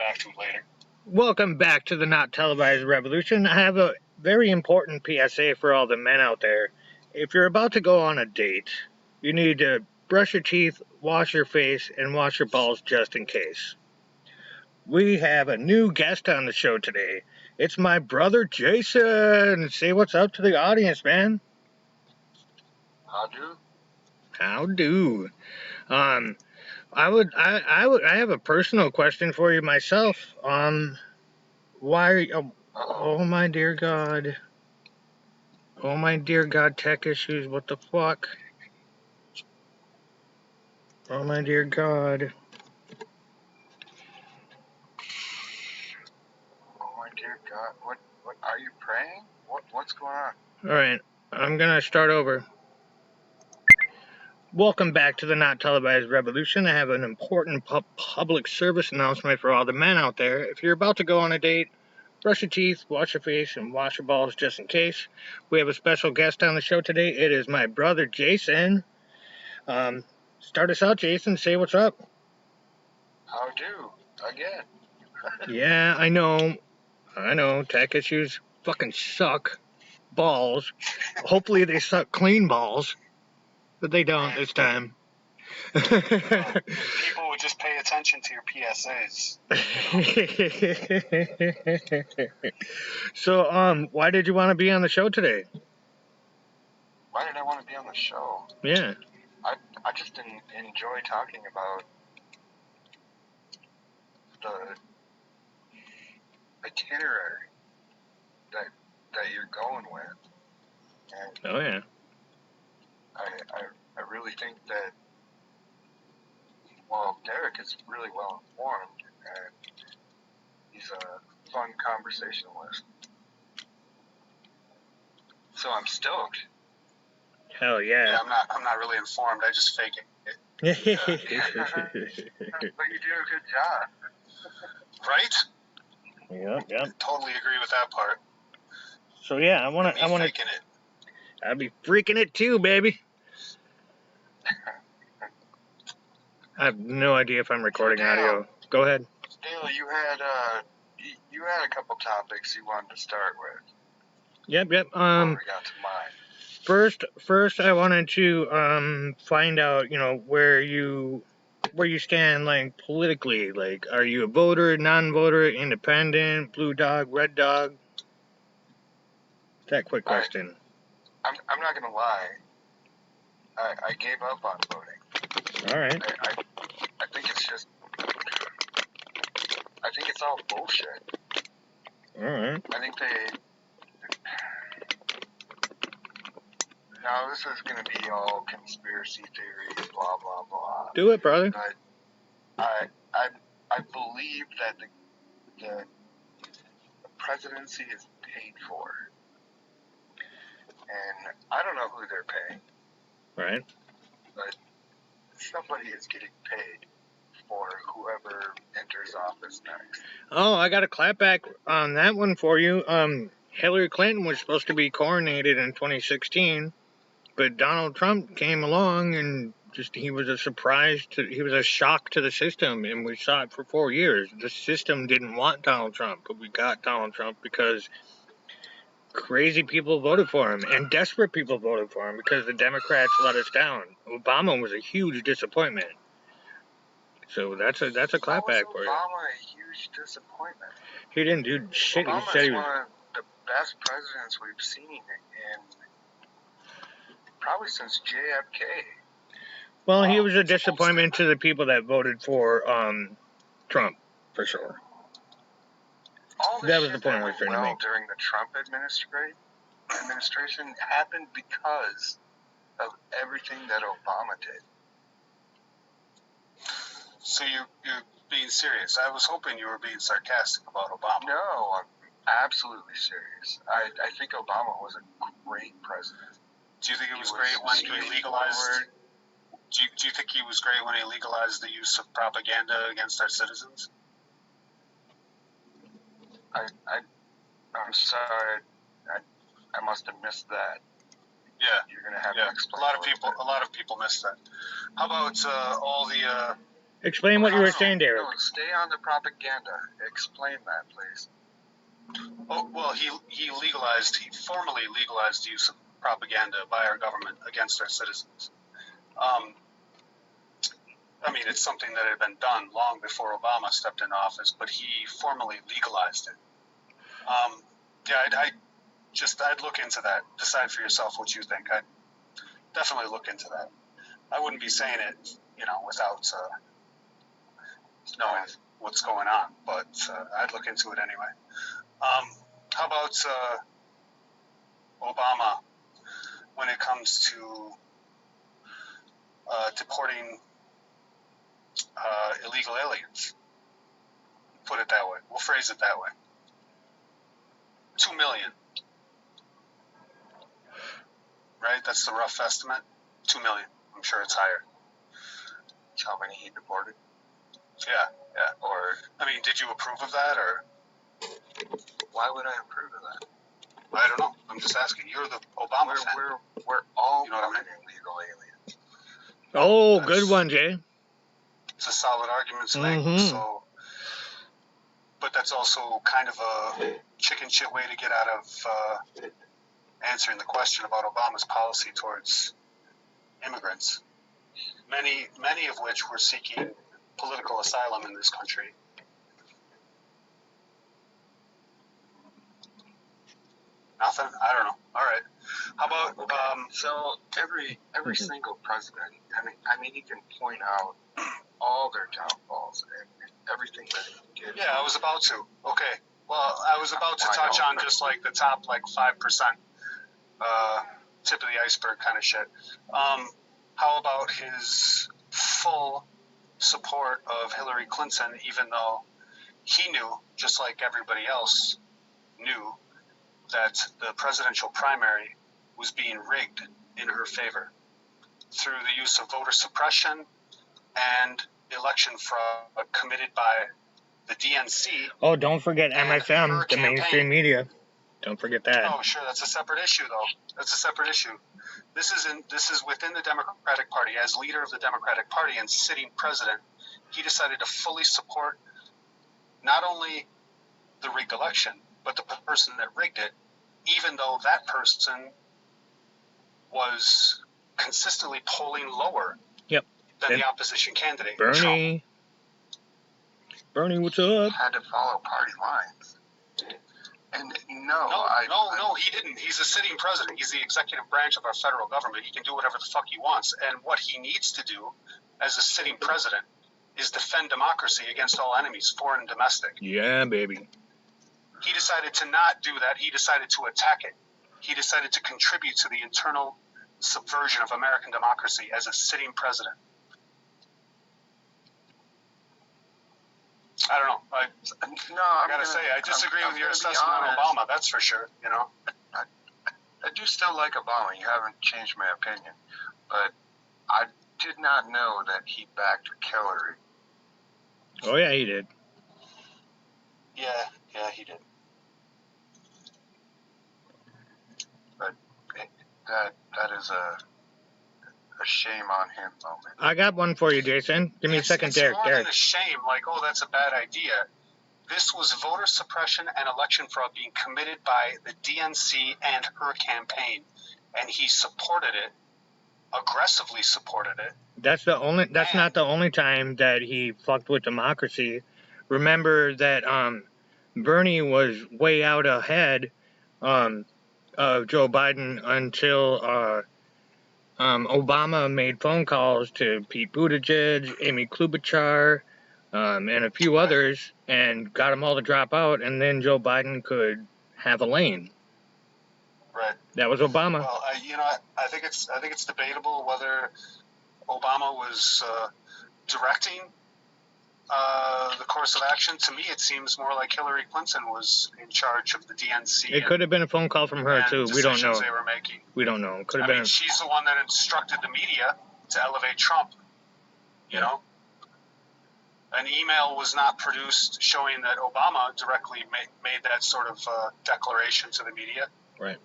back to it later. Welcome back to the Not Televised Revolution. I have a very important PSA for all the men out there. If you're about to go on a date, you need to brush your teeth, wash your face, and wash your balls just in case. We have a new guest on the show today. It's my brother Jason. Say what's up to the audience, man. How do? How do? I have a personal question for you myself. Why are you, oh my dear God. Oh my dear God, tech issues, what the fuck? Oh my dear God. Oh my dear God! What are you praying? What's going on? Alright, I'm gonna start over. Welcome back to the Not Televised Revolution. I have an important public service announcement for all the men out there. If you're about to go on a date, brush your teeth, wash your face, and wash your balls just in case. We have a special guest on the show today. It is my brother Jason. Start us out, Jason. Say what's up. How do? Again. Yeah, I know. Tech issues fucking suck. Balls. Hopefully they suck clean balls. But they don't this time. People would just pay attention to your PSAs. So, why did you want to be on the show today? Why did I want to be on the show? Yeah. I just enjoy talking about the itinerary that you're going with. And Oh, yeah. I really think that, well, Derek is really well informed, and he's a fun conversationalist. So I'm stoked. Hell yeah. Yeah, I'm not really informed. I just fake it. But you do a good job. Right? Yep. Totally agree with that part. So yeah, I want to. Faking it. I'd be freaking it too, baby. I have no idea if I'm recording audio. Go ahead. Dale, you had a couple topics you wanted to start with. Yep. Before we got to mine. First, I wanted to find out, where you stand, like, politically. Like, are you a voter, non-voter, independent, blue dog, red dog? That quick question. I'm not gonna lie. I gave up on voting. All right. I think it's just. I think it's all bullshit. All right. I think they. Now this is gonna be all conspiracy theories, blah blah blah. Do it, brother. But I believe that the presidency is paid for, and I don't know who they're paying. Right. But somebody is getting paid for whoever enters office next. Oh, I got a clapback on that one for you. Hillary Clinton was supposed to be coronated in 2016, but Donald Trump came along and he was a shock to the system, and we saw it for 4 years. The system didn't want Donald Trump, but we got Donald Trump because crazy people voted for him, and desperate people voted for him because the Democrats let us down. Obama was a huge disappointment. So that's a clapback for you. Obama a huge disappointment? He didn't do shit. Obama He said he was one of the best presidents we've seen in probably since JFK. Well, he was a disappointment to the people that voted for Trump, for sure. That was the point I was trying to make. During the Trump administration happened because of everything that Obama did. So you're being serious? I was hoping you were being sarcastic about Obama. No, I'm absolutely serious. I think Obama was a great president. Do you think it was great when he legalized? Do you think he was great when he legalized the use of propaganda against our citizens? I'm sorry. I must have missed that. Yeah, you're gonna have to explain. A lot of people missed that. How about all the Explain what you were saying, Derek. No, stay on the propaganda. Explain that, please. Oh, well, he formally legalized the use of propaganda by our government against our citizens. I mean, it's something that had been done long before Obama stepped into office, but he formally legalized it. I'd look into that. Decide for yourself what you think. I'd definitely look into that. I wouldn't be saying it, without knowing what's going on, but I'd look into it anyway. How about Obama when it comes to deporting illegal aliens? Put it that way. We'll phrase it that way. 2 million. Right? That's the rough estimate. 2 million. I'm sure it's higher. How many he deported? Yeah. Or, did you approve of that, or? Why would I approve of that? I don't know. I'm just asking. You're the Obama fan. We're all illegal aliens. Oh, good one, Jay. It's a solid argument to make. So, but that's also kind of a chicken shit way to get out of answering the question about Obama's policy towards immigrants. Many of which were seeking political asylum in this country. Nothing? I don't know. All right. How about so every single president? You can point out all their downfalls and everything that he did. Yeah, I was about to. Okay. Well, I was about to touch on just like the top 5% tip of the iceberg kind of shit. How about his full support of Hillary Clinton, even though he knew, just like everybody else knew, that the presidential primary was being rigged in her favor through the use of voter suppression and election fraud committed by the DNC. Oh, don't forget MSM, the mainstream media. Don't forget that. Oh, sure, that's a separate issue, though. That's a separate issue. This is within the Democratic Party. As leader of the Democratic Party and sitting president, he decided to fully support not only the rigged election, but the person that rigged it, even though that person was consistently polling lower than the opposition candidate. Bernie, what's up? Had to follow party lines. And no, he didn't. He's a sitting president. He's the executive branch of our federal government. He can do whatever the fuck he wants. And what he needs to do as a sitting president is defend democracy against all enemies, foreign and domestic. Yeah, baby. He decided to not do that. He decided to attack it. He decided to contribute to the internal subversion of American democracy as a sitting president. I don't know. I gotta say, I disagree with your assessment on Obama. That's for sure. I do still like Obama. You haven't changed my opinion, but I did not know that he backed Hillary. Oh yeah, he did. Yeah, he did. But that is a shame on him moment. I got one for you, Jason. Give me a second, Derek. It's more than a shame, that's a bad idea. This was voter suppression and election fraud being committed by the DNC and her campaign, and he supported it, aggressively supported it. That's not the only time that he fucked with democracy. Remember that Bernie was way out ahead of Joe Biden until Obama made phone calls to Pete Buttigieg, Amy Klobuchar, and a few others, and got them all to drop out, and then Joe Biden could have a lane. Right. That was Obama. Well, I think it's debatable whether Obama was directing the course of action. To me, it seems more like Hillary Clinton was in charge of the DNC. It could have been a phone call from her too. We don't know. They were making. We don't know. Could have been. She's the one that instructed the media to elevate Trump. You know, an email was not produced showing that Obama directly made that sort of declaration to the media. Right.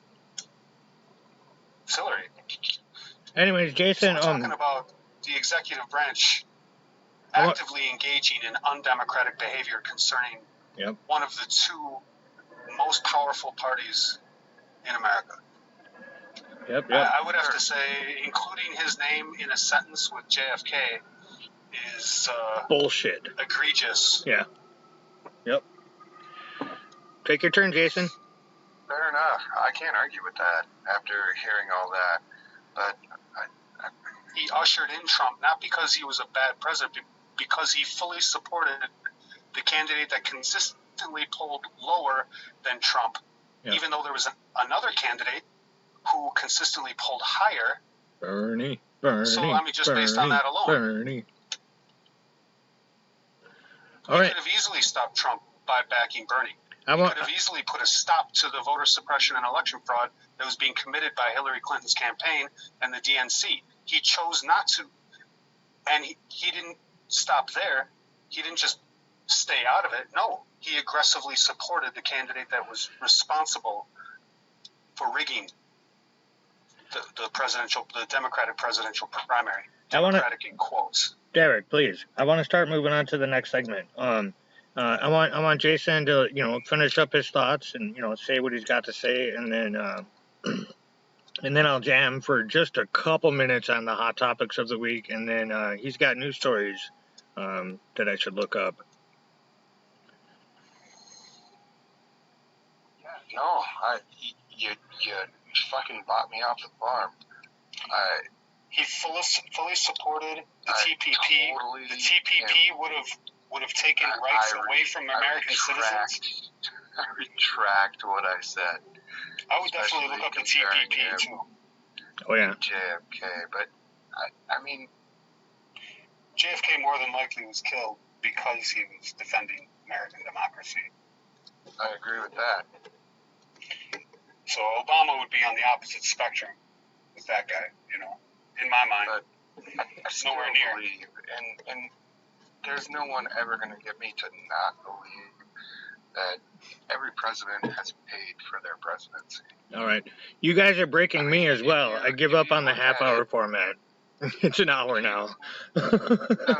It's Hillary. Anyways, Jason. So we're talking about the executive branch actively engaging in undemocratic behavior concerning one of the two most powerful parties in America. I would have to say, including his name in a sentence with JFK is bullshit. Egregious. Yeah. Yep. Take your turn, Jason. Fair enough. I can't argue with that after hearing all that. But he ushered in Trump, not because he was a bad president, but because he fully supported the candidate that consistently polled lower than Trump, even though there was another candidate who consistently polled higher. Bernie. So, I mean, just based on that alone. Bernie. He could have easily stopped Trump by backing Bernie. He could have easily put a stop to the voter suppression and election fraud that was being committed by Hillary Clinton's campaign and the DNC. He chose not to. And he didn't stop there. He didn't just stay out of it. No, he aggressively supported the candidate that was responsible for rigging the Democratic presidential primary. Democratic in quotes. Derek, please. I want to start moving on to the next segment. I want Jason to finish up his thoughts and say what he's got to say, and then I'll jam for just a couple minutes on the hot topics of the week, and then he's got news stories that I should look up. No, you fucking bought me off the farm. He fully supported the TPP. The TPP would have taken rights away from American citizens. I retract what I said. I would definitely look up the TPP too. Oh yeah. JFK, but I mean, JFK more than likely was killed because he was defending American democracy. I agree with that. So Obama would be on the opposite spectrum with that guy, in my mind. But I still nowhere near. Believe, and there's no one ever going to get me to not believe that every president has paid for their presidency. All right. You guys are breaking me as well. I give up on the half-hour format. It's an hour now. No,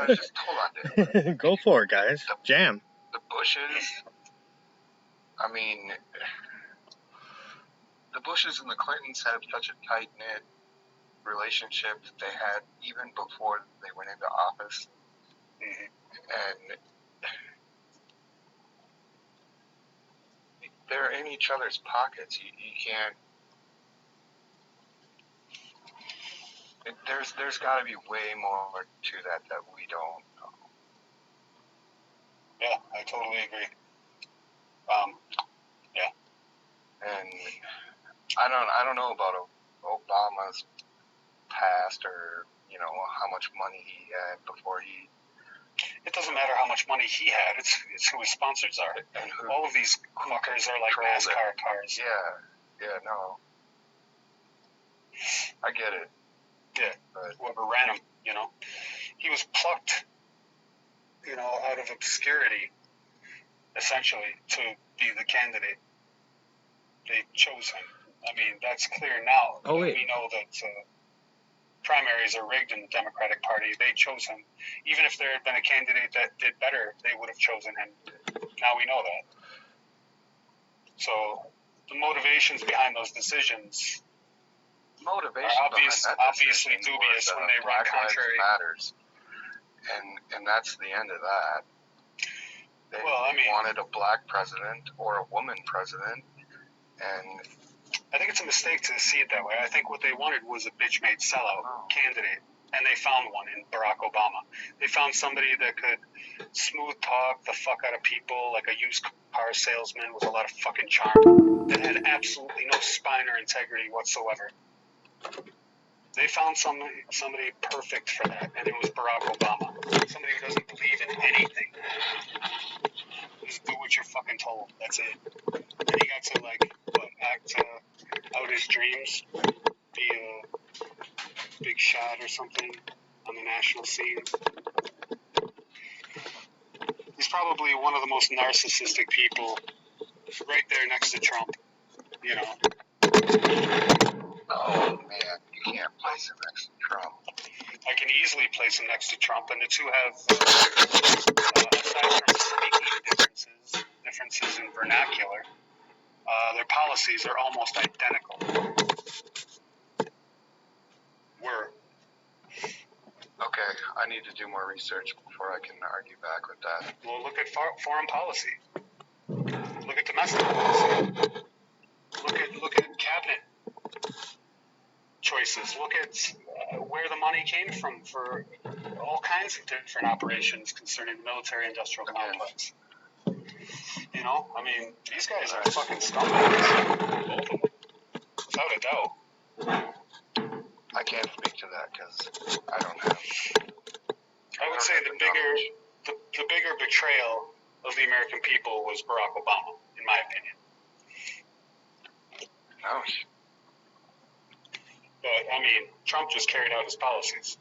just hold on. Go for it, guys. Jam. The Bushes, I mean, the Bushes and the Clintons have such a tight-knit relationship that they had even before they went into office. And they're in each other's pockets. You can't. There's got to be way more to that we don't know. Yeah, I totally agree. Yeah. And I don't know about Obama's past or how much money he had before he. It doesn't matter how much money he had. It's who his sponsors are. And all of these fuckers are like NASCAR cars. Yeah, no. I get it. Yeah, but whoever ran him, he was plucked, out of obscurity, essentially, to be the candidate. They chose him. I mean, that's clear now. Oh, wait. We know that primaries are rigged in the Democratic Party. They chose him. Even if there had been a candidate that did better, they would have chosen him. Now we know that. So the motivations behind those decisions are obviously dubious when they run contrary. Matters. And that's the end of that. They wanted a black president or a woman president, and I think it's a mistake to see it that way. I think what they wanted was a bitch-made sellout candidate, and they found one in Barack Obama. They found somebody that could smooth talk the fuck out of people, like a used car salesman with a lot of fucking charm, that had absolutely no spine or integrity whatsoever. They found somebody perfect for that, and it was Barack Obama. Somebody who doesn't believe in anything. Just do what you're fucking told. That's it. And he got to, act out his dreams, be a big shot or something on the national scene. He's probably one of the most narcissistic people, right there next to Trump, Oh, man, you can't place him next to Trump. I can easily place him next to Trump, and the two have, aside from speaking differences in vernacular, their policies are almost identical. Okay, I need to do more research before I can argue back with that. Well, look at foreign policy. Look at domestic policy. Look at cabinet choices. Look at where the money came from for all kinds of different operations concerning the military-industrial complex. You know, I mean, these guys are fucking scumbags, both of them, without a doubt. I can't speak to that because I don't have. I would say the bigger betrayal of the American people was Barack Obama, in my opinion. Oh. But, I mean, Trump just carried out his policies.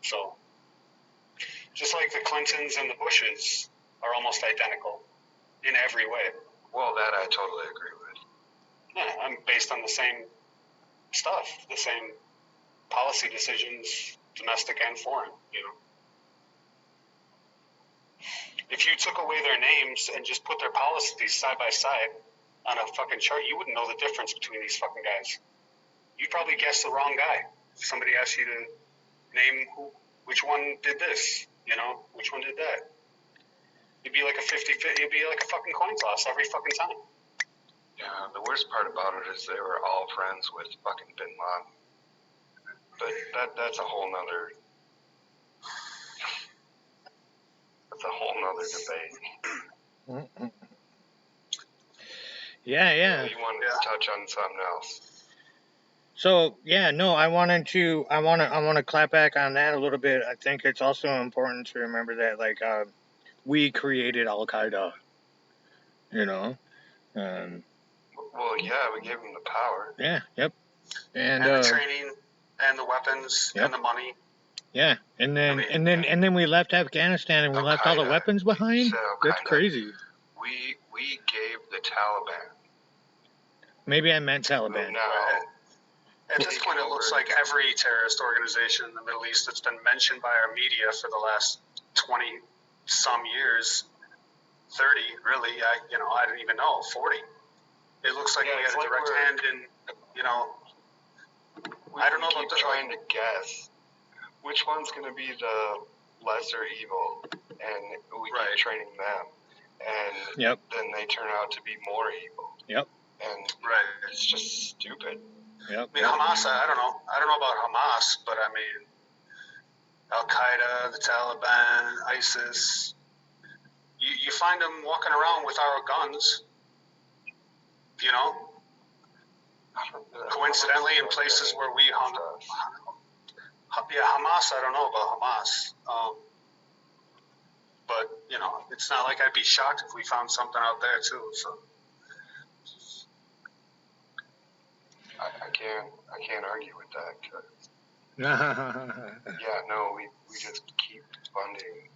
So, just like the Clintons and the Bushes are almost identical in every way. Well, that I totally agree with. Yeah, I'm based on the same stuff, the same policy decisions, domestic and foreign, you know. If you took away their names and just put their policies side by side on a fucking chart, you wouldn't know the difference between these fucking guys. You'd probably guess the wrong guy. If somebody asked you to name which one did this, you know, which one did that. It'd be like a 50-50, it'd be like a fucking coin toss every fucking time. Yeah, the worst part about it is they were all friends with fucking Bin Laden. But that's a whole nother... That's a whole nother debate. Yeah. You wanted to touch on something else. So yeah, no, I want to clap back on that a little bit. I think it's also important to remember that like we created Al Qaeda, you know. Well, yeah, we gave them the power. Yeah. Yep. And the training, and the weapons, and the money. Yeah, and then we left Afghanistan and we left all the weapons behind. That's crazy. We gave the Taliban. Maybe I meant Taliban. No. At this point, it looks like every terrorist organization in the Middle East that's been mentioned by our media for the last 20-some years, 30, really, I don't even know, 40. It looks like we had a direct hand in, you know, I don't know about trying to guess which one's going to be the lesser evil, and we keep training them, and then they turn out to be more evil. Yep. And it's just stupid. Yep. I mean, Hamas, I don't know about Hamas, but I mean, Al-Qaeda, the Taliban, ISIS, you find them walking around with our guns, you know, coincidentally in places where we hung. Yeah, Hamas, I don't know about Hamas. But, you know, it's not like I'd be shocked if we found something out there, too, so. I can't argue with that. Yeah, no, we just keep funding.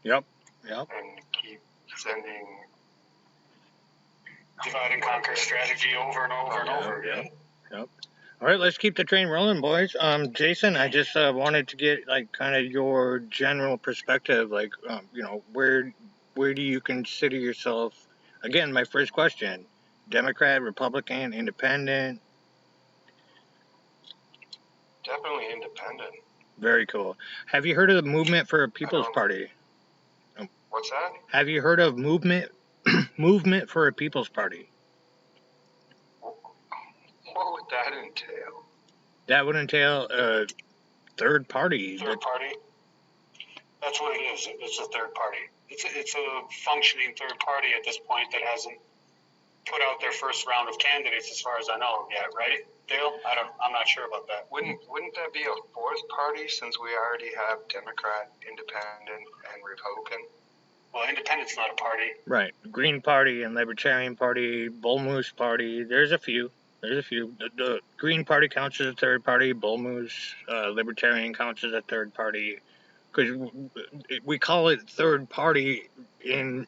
Yep. And keep sending divide and conquer strategy over and over and over again. Yep. All right, let's keep the train rolling, boys. Jason, I just wanted to get like kind of your general perspective, like you know, where do you consider yourself? Again, my first question: Democrat, Republican, Independent? Definitely independent. Very cool. Have you heard of the Movement for a People's Party? What's that? Have you heard of Movement for a People's Party? What would that entail? That would entail a third party. Third party? That's what it is. It's a third party. It's a functioning third party at this point that hasn't put out their first round of candidates, as far as I know, yet, right, Dale? I'm not sure about that. Wouldn't that be a fourth party, since we already have Democrat, Independent, and Republican? Well, Independent's not a party. Right. Green Party and Libertarian Party, Bull Moose Party. There's a few. The Green Party counts as a third party. Bull Moose, Libertarian counts as a third party. Because we call it third party in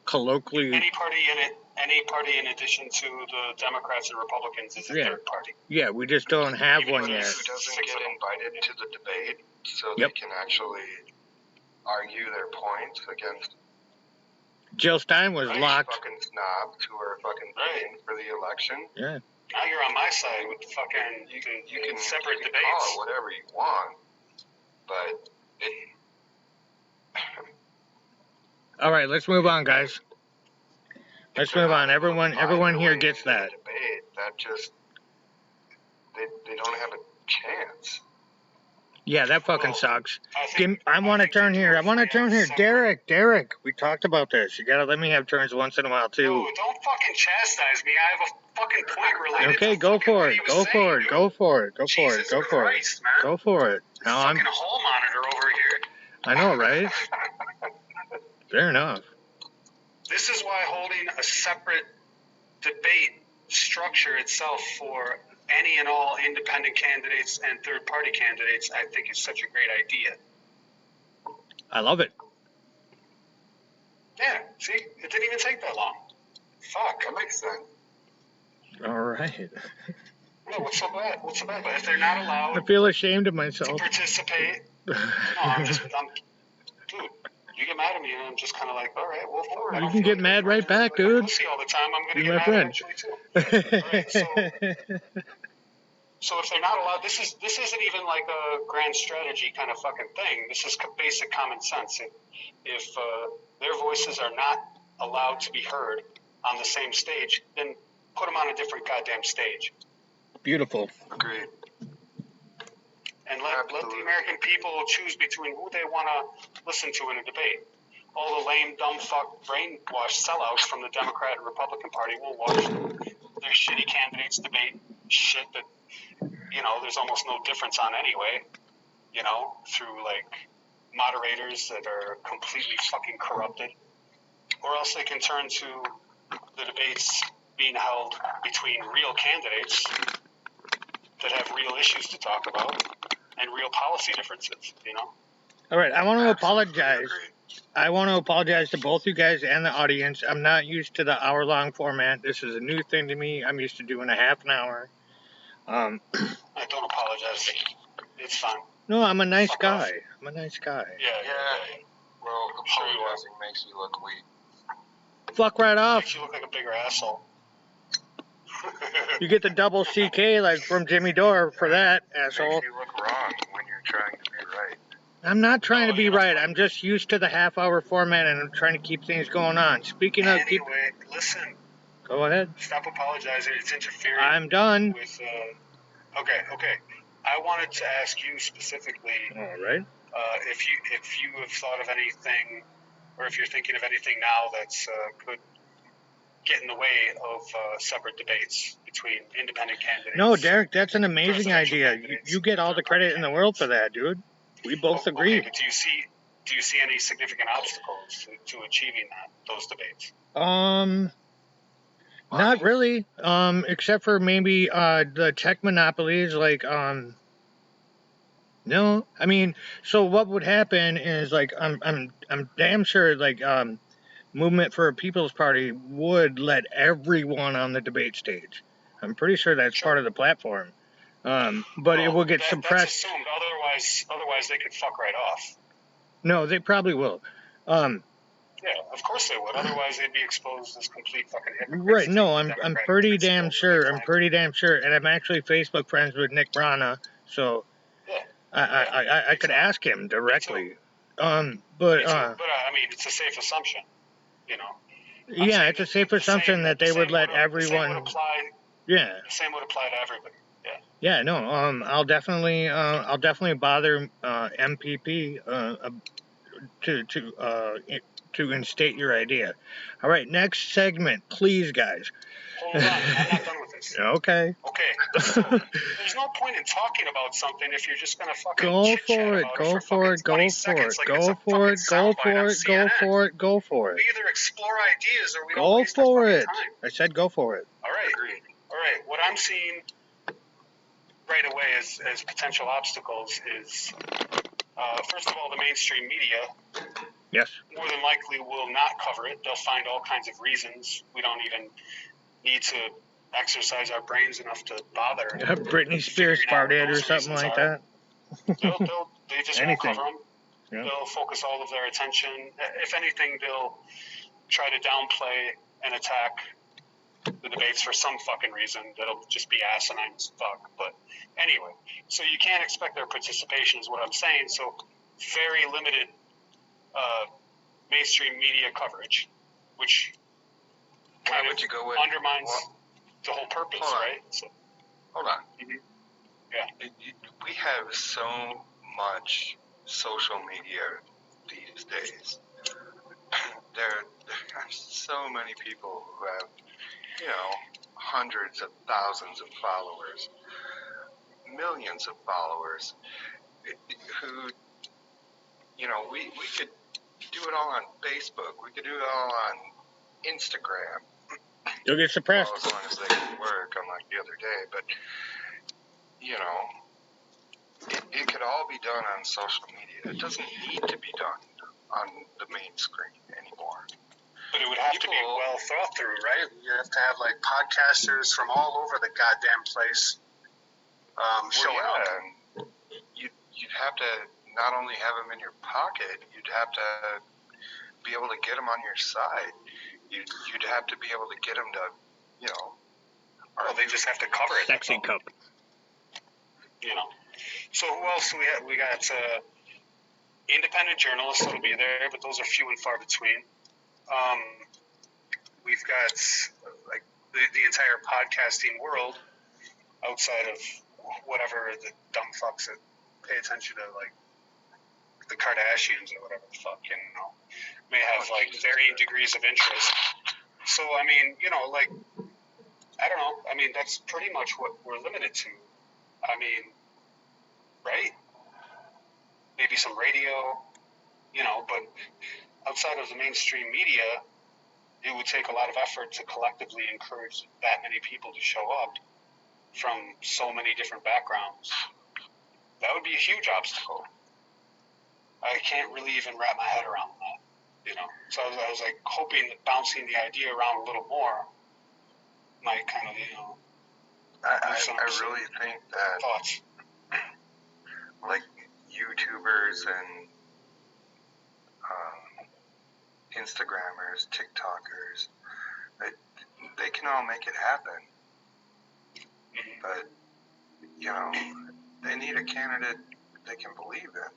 colloquially. Any party in addition to the Democrats and Republicans is a third party. Yeah, we just don't have Even one yet. Who doesn't get invited to the debate so they can actually argue their points against Jill Stein was locked. Fucking snobs who are fucking paying for the election. Yeah. Now you're on my side with the fucking. You can separate debates. Call it whatever you want, but it. All right, let's move on, guys. Let's move on. Everyone here gets that. Debate, that just they don't have a chance. Yeah, that fucking sucks. I want to turn here. Derek, we talked about this. You gotta let me have turns once in a while too. No, don't fucking chastise me. I have a fucking point related. Okay, go for it. Go for it. Go for it. Go for it. Go for it. Go for it. Now I'm fucking hall monitor over here. I know, right? Fair enough. This is why holding a separate debate structure itself for any and all independent candidates and third-party candidates, I think, is such a great idea. I love it. Yeah, see? It didn't even take that long. Fuck, that makes sense. All right. No, what's so bad? What's so bad? But if they're not allowed I feel ashamed of myself. to participate, dude, you get mad at me, and I'm just kind of like, all right, well, forward. You can get mad right back, dude. Pussy all the time. I'm gonna get mad eventually too. All right, so if they're not allowed, this isn't even like a grand strategy kind of fucking thing. This is basic common sense. If their voices are not allowed to be heard on the same stage, then put them on a different goddamn stage. Beautiful. Agreed. And let the American people choose between who they want to listen to in a debate. All the lame, dumb fuck, brainwashed sellouts from the Democrat and Republican Party will watch their shitty candidates debate shit that, there's almost no difference on anyway, through, moderators that are completely fucking corrupted. Or else they can turn to the debates being held between real candidates that have real issues to talk about and real policy differences, All right, I want to apologize. I want to apologize to both you guys and the audience. I'm not used to the hour-long format. This is a new thing to me. I'm used to doing a half an hour. I don't apologize. It's fine. No, I'm a nice guy. I'm a nice guy. Yeah. Well, apologizing makes you look weak. Fuck right off. Makes you look like a bigger asshole. You get the double CK like from Jimmy Dore for that, asshole. Makes you look wrong when you're trying to be right. I'm not trying to be right. I'm just used to the half-hour format, and I'm trying to keep things going on. Speaking of... Anyway, listen. Go ahead. Stop apologizing. It's interfering. I'm done. With, okay. I wanted to ask you specifically... All right. If you have thought of anything, or if you're thinking of anything now that's could get in the way of separate debates between independent candidates. No, Derek, that's an amazing idea. You get all the credit in the world for that, dude. We both agree. Okay, but do you see any significant obstacles to achieving those debates? Not really. Except for maybe the tech monopolies, no. I mean, so what would happen is I'm damn sure Movement for a People's Party would let everyone on the debate stage. I'm pretty sure that's part of the platform. But it will get suppressed. That's assumed. Otherwise they could fuck right off. No, they probably will. Yeah, of course they would. Otherwise they'd be exposed as complete fucking hypocrites. Right. No, I'm pretty damn sure. I'm pretty damn sure. And I'm actually Facebook friends with Nick Brana, so yeah. I could ask him directly. But I mean, it's a safe assumption, Yeah, it's a safe assumption that they would let everyone. The same would apply to everybody. Yeah, no. I'll definitely bother MPP to instate your idea. All right, next segment, please, guys. Hold on, I'm not done with this. Okay. So there's no point in talking about something if you're just gonna fucking go for it. Go for it. Go for it. Go for it. Go for it. Go for it. Go for it. We either explore ideas or we don't go waste for our it. Time. I said go for it. All right. Agreed. All right. What I'm seeing right away as potential obstacles is First of all, the mainstream media, Yes. more than likely will not cover it. They'll find all kinds of reasons. We don't even need to exercise our brains enough to bother. Britney Spears farted or something like that. They just won't cover them. Yeah. They'll focus all of their attention. If anything, they'll try to downplay and attack the debates for some fucking reason that'll just be asinine as fuck. But anyway, so you can't expect their participation is what I'm saying. So very limited mainstream media coverage, which Why would you go with undermines the whole purpose, right? So, hold on. Mhm. Yeah. We have so much social media these days. There are so many people who have, hundreds of thousands of followers, millions of followers, who, we could do it all on Facebook. We could do it all on Instagram. You'll get suppressed. Well, as long as they can work, unlike the other day. But, it could all be done on social media. It doesn't need to be done on the main screen anymore. But it would have to be well thought through, right? You have to have, podcasters from all over the goddamn place showing up. And you'd have to not only have them in your pocket, you'd have to be able to get them on your side. You'd have to be able to get them to, Well, they just have to cover it. Sexy cup. So who else do we have? We got independent journalists that'll be there, but those are few and far between. We've got the entire podcasting world outside of whatever the dumb fucks that pay attention to the Kardashians or whatever the fuck, may have varying degrees of interest. So I mean, I don't know. I mean, that's pretty much what we're limited to. I mean, right? Maybe some radio, but outside of the mainstream media, it would take a lot of effort to collectively encourage that many people to show up from so many different backgrounds. That would be a huge obstacle. I can't really even wrap my head around that, So I was hoping that bouncing the idea around a little more might kind of, I really think that thoughts. YouTubers and Instagrammers, TikTokers, they can all make it happen. But, they need a candidate they can believe in.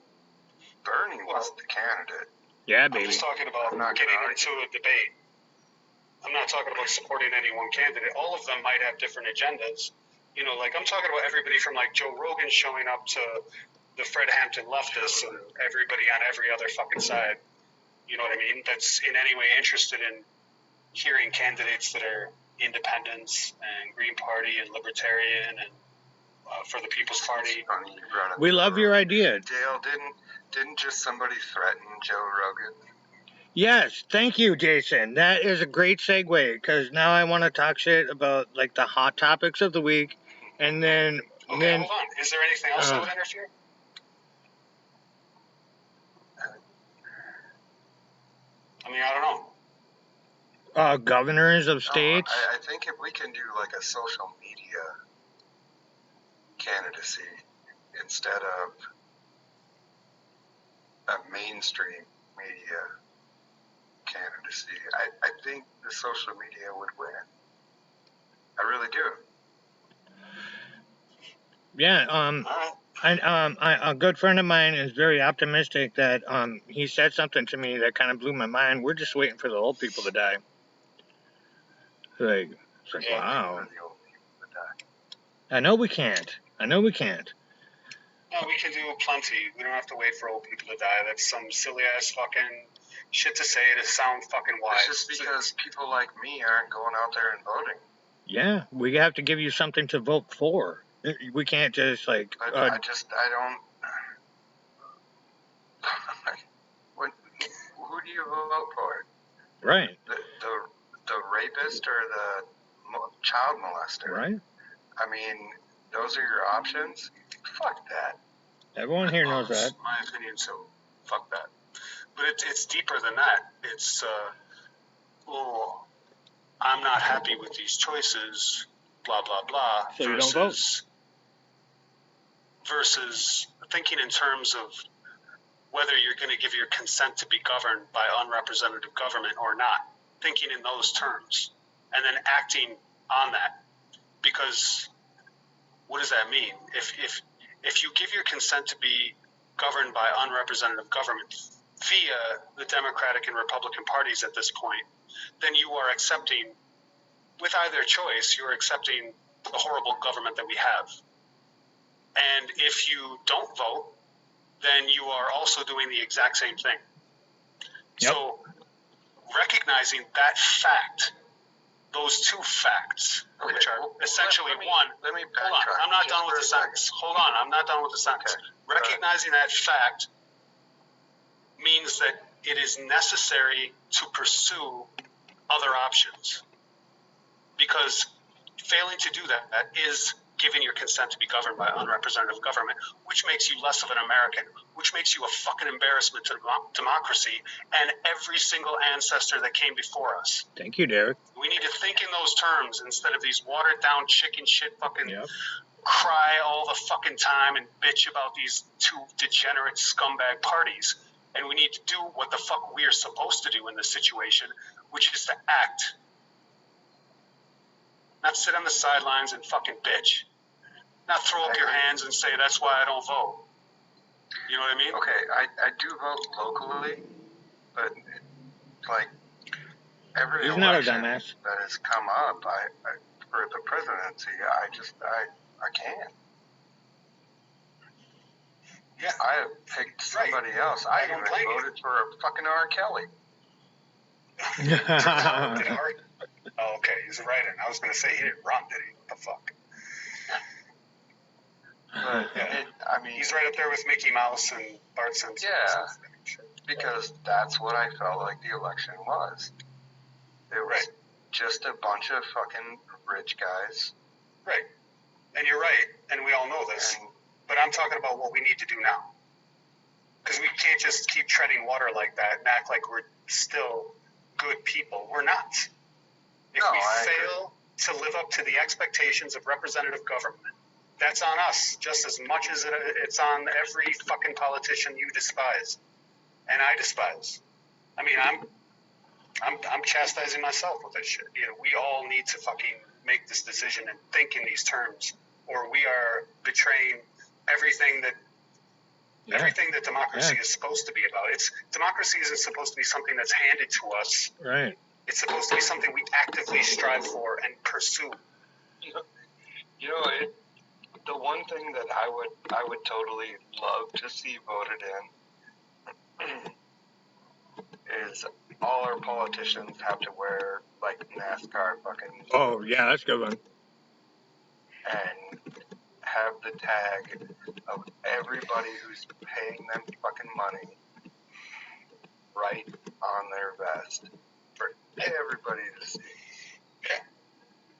Bernie was the candidate. Yeah, baby. I'm just talking about getting into a debate. I'm not talking about supporting any one candidate. All of them might have different agendas. I'm talking about everybody from Joe Rogan showing up to the Fred Hampton leftists and everybody on every other fucking side. You know what I mean? That's in any way interested in hearing candidates that are independents and Green Party and Libertarian and for the People's Party. We love your idea. Dale, didn't just somebody threaten Joe Rogan? Yes, thank you, Jason. That is a great segue, because now I want to talk shit about the hot topics of the week, and then. Okay, hold on. Is there anything else that would interfere? I mean, I don't know. Governors of states. I think if we can do a social media candidacy instead of a mainstream media candidacy, I think the social media would win. I really do. Yeah, a good friend of mine is very optimistic that he said something to me that kind of blew my mind. We're just waiting for the old people to die. It's like, wow. I know we can't. No, we can do plenty. We don't have to wait for old people to die. That's some silly ass fucking shit to say to sound fucking wise. It's just because people like me aren't going out there and voting. Yeah, we have to give you something to vote for. We can't just I don't. Who do you vote for? Right. The rapist or the child molester? Right. I mean, those are your options? Fuck that. Everyone here knows that. My opinion, so fuck that. But it's deeper than that. It's, I'm not happy with these choices, blah, blah, blah. So you don't vote. Versus thinking in terms of whether you're going to give your consent to be governed by unrepresentative government or not. Thinking in those terms. And then acting on that. Because what does that mean? If you give your consent to be governed by unrepresentative government via the Democratic and Republican parties at this point, then you are accepting, with either choice, you're accepting the horrible government that we have. And if you don't vote, then you are also doing the exact same thing. Yep. So recognizing that fact, those two facts, okay, which are essentially let me hold on, I'm not done with the sentence. Hold on, I'm not done with the sentence. Okay. Recognizing that fact means that it is necessary to pursue other options. Because failing to do that is giving your consent to be governed by unrepresentative government, which makes you less of an American, which makes you a fucking embarrassment to democracy and every single ancestor that came before us. Thank you, Derek. We need to think in those terms instead of these watered-down chicken shit fucking cry all the fucking time and bitch about these two degenerate scumbag parties. And we need to do what the fuck we are supposed to do in this situation, which is to act. Not sit on the sidelines and fucking bitch. Not throw up your hands and say, that's why I don't vote. You know what I mean? Okay, I do vote locally, but like every election that has come up, I for the presidency, I can't. Yeah. I picked somebody else. I even voted for a fucking R. Kelly. Oh, okay, he's a writer. I was going to say he didn't run, did he? What the fuck? But I mean, he's right up there with Mickey Mouse and Bart Simpson. Yeah, because that's what I felt like the election was. It was just a bunch of fucking rich guys. Right. And you're right, and we all know this. But I'm talking about what we need to do now. Because we can't just keep treading water like that and act like we're still good people. We're not. If we fail to live up to the expectations of representative government, that's on us just as much as it's on every fucking politician you despise, and I despise. I mean, I'm chastising myself with this shit. You know, we all need to fucking make this decision and think in these terms, or we are betraying everything that democracy is supposed to be about. Democracy isn't supposed to be something that's handed to us. Right. It's supposed to be something we actively strive for and pursue. You know, the one thing that I would totally love to see voted in is all our politicians have to wear like NASCAR fucking. Oh yeah, that's a good one. And have the tag of everybody who's paying them fucking money right on their vest for everybody to see. Yeah.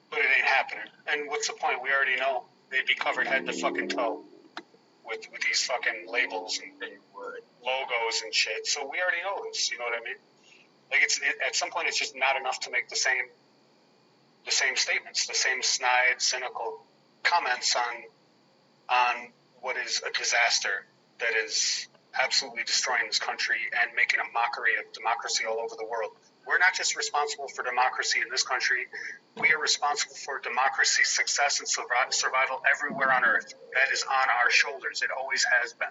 But it ain't happening. And what's the point? We already know they'd be covered head to fucking toe with these fucking labels and logos and shit. So we already know this. You know what I mean? Like at some point it's just not enough to make the same statements, the same snide, cynical comments on what is a disaster that is absolutely destroying this country and making a mockery of democracy all over the world. We're not just responsible for democracy in this country. We are responsible for democracy's success and survival everywhere on earth. That is on our shoulders. It always has been.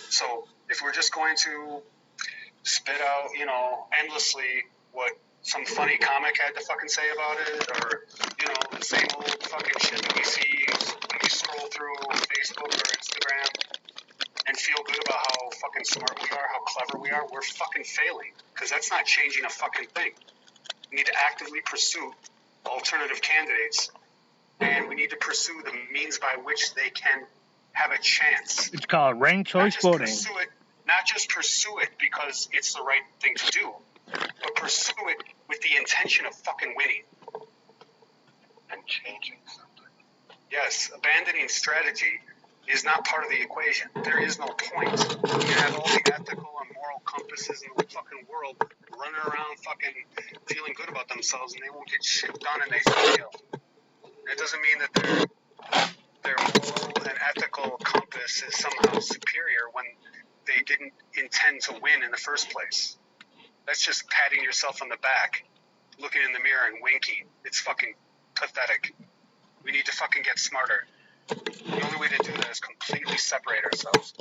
So if we're just going to spit out, endlessly what some funny comic had to fucking say about it, or, the same old fucking shit that we see when we scroll through Facebook or Instagram and feel good about how fucking smart we are, how clever we are, we're fucking failing, because that's not changing a fucking thing. We need to actively pursue alternative candidates, and we need to pursue the means by which they can have a chance. It's called ranked choice voting. Not just pursue it because it's the right thing to do, but pursue it with the intention of fucking winning. And changing something. Yes, abandoning strategy is not part of the equation. There is no point. You have all the ethical and moral compasses in the fucking world running around fucking feeling good about themselves, and they won't get shit done and they fail. It doesn't mean that their moral and ethical compass is somehow superior when they didn't intend to win in the first place. That's just patting yourself on the back, looking in the mirror and winking. It's fucking pathetic. We need to fucking get smarter. The only way to do that is completely separate ourselves.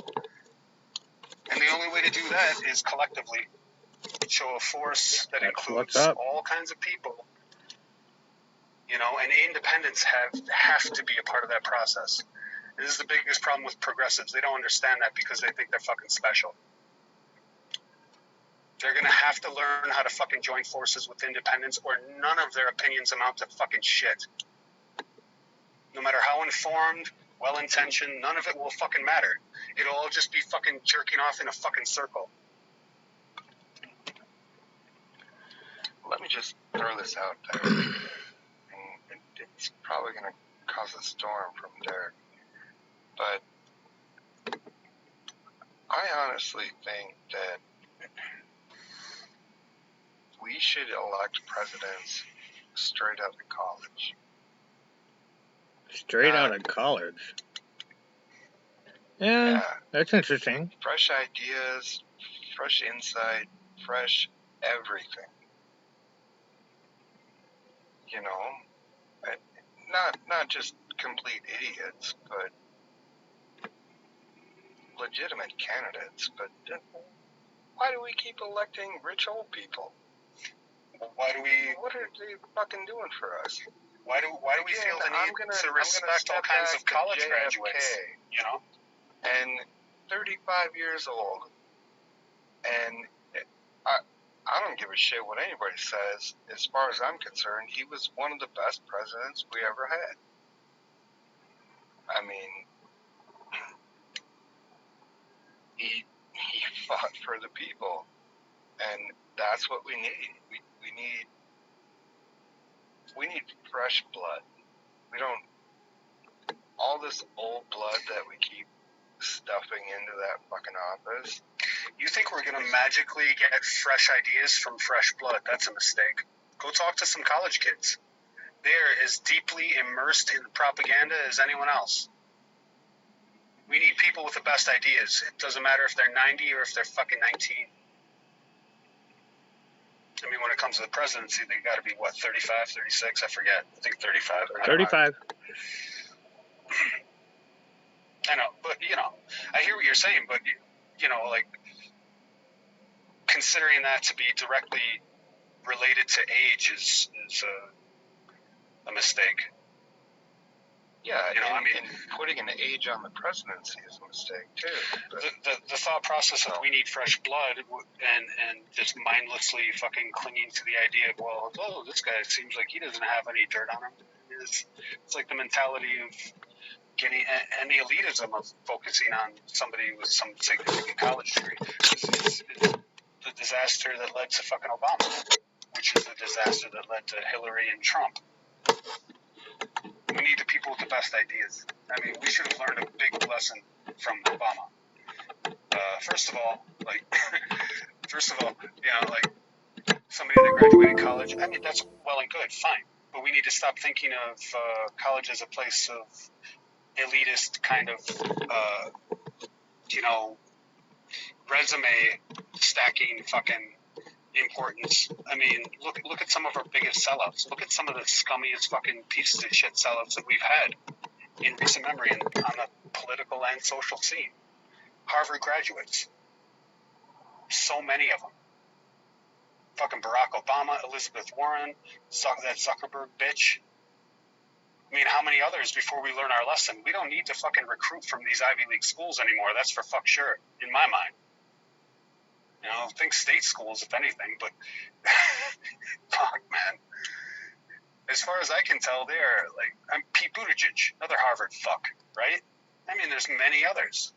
And the only way to do that is collectively show a force that includes all kinds of people. You know, and independents have to be a part of that process. This is the biggest problem with progressives. They don't understand that because they think they're fucking special. They're going to have to learn how to fucking join forces with independents, or none of their opinions amount to fucking shit. No matter how informed, well-intentioned, none of it will fucking matter. It'll all just be fucking jerking off in a fucking circle. Let me just throw this out there. And it's probably going to cause a storm from Derek. But I honestly think that we should elect presidents straight out of college. Straight out of college? Yeah, that's interesting. Fresh ideas, fresh insight, fresh everything. You know, not just complete idiots, but legitimate candidates. But why do we keep electing rich old people? What are they fucking doing for us? Why do we feel the need to respect all kinds of college graduates? You know, and 35 years old, and I don't give a shit what anybody says. As far as I'm concerned, he was one of the best presidents we ever had. I mean, he fought for the people, and that's what we need. We need fresh blood. We don't all this old blood that we keep stuffing into that fucking office. You think we're going to magically get fresh ideas from fresh blood? That's a mistake. Go talk to some college kids. They're as deeply immersed in propaganda as anyone else. We need people with the best ideas. It doesn't matter if they're 90 or if they're fucking 19. I mean, when it comes to the presidency, they got to be, 35, 36? I forget. I think 35. 35. I know, but, I hear what you're saying, but, considering that to be directly related to age is a mistake. Yeah, and putting an age on the presidency is a mistake too. The thought process of we need fresh blood and just mindlessly fucking clinging to the idea of this guy seems like he doesn't have any dirt on him. It's like the mentality of getting and the elitism of focusing on somebody with some significant college degree. It's the disaster that led to fucking Obama, which is the disaster that led to Hillary and Trump. We need the people with the best ideas. I mean, we should have learned a big lesson from Obama. First of all, somebody that graduated college, I mean, that's well and good, fine. But we need to stop thinking of college as a place of elitist kind of, resume stacking fucking importance. I mean, look at some of our biggest sellouts. Look at some of the scummiest fucking pieces of shit sellouts that we've had in recent memory on the political and social scene. Harvard graduates. So many of them. Fucking Barack Obama, Elizabeth Warren, that Zuckerberg bitch. I mean, how many others before we learn our lesson? We don't need to fucking recruit from these Ivy League schools anymore. That's for fuck sure, in my mind. Think state schools, if anything, but fuck, man. As far as I can tell, they're I'm Pete Buttigieg, another Harvard fuck, right? I mean, there's many others.